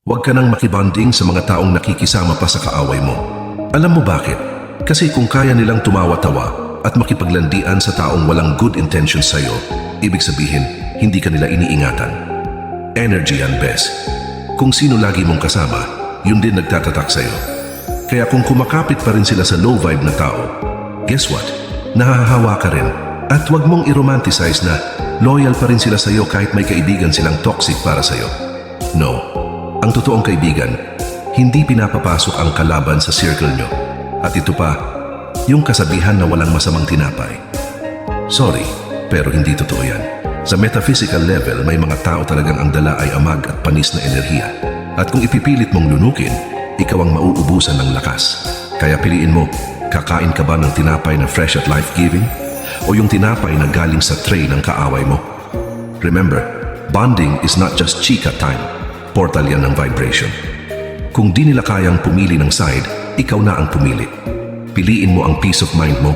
Huwag ka nang makibonding sa mga taong nakikisama pa sa kaaway mo. Alam mo bakit? Kasi kung kaya nilang tumawa-tawa at makipaglandian sa taong walang good intentions sa'yo, ibig sabihin, hindi ka nila iniingatan. Energy yan, bes. Kung sino lagi mong kasama, yun din nagtatatak sa'yo. Kaya kung kumakapit pa rin sila sa low vibe na tao, guess what? Nahahawa ka rin. At huwag mong i-romanticize na loyal pa rin sila sa'yo kahit may kaibigan silang toxic para sa'yo. No. Ang totoong kaibigan, hindi pinapapasok ang kalaban sa circle nyo. At ito pa, yung kasabihan na walang masamang tinapay. Sorry, pero hindi totoo yan. Sa metaphysical level, may mga tao talagang ang dala ay amag at panis na enerhiya. At kung ipipilit mong lunukin, ikaw ang mauubusan ng lakas. Kaya piliin mo, kakain ka ba ng tinapay na fresh at life-giving? O yung tinapay na galing sa tray ng kaaway mo? Remember, bonding is not just chika time. Portal yan ng vibration. Kung di nila kayang pumili ng side, ikaw na ang pumili. Piliin mo ang peace of mind mo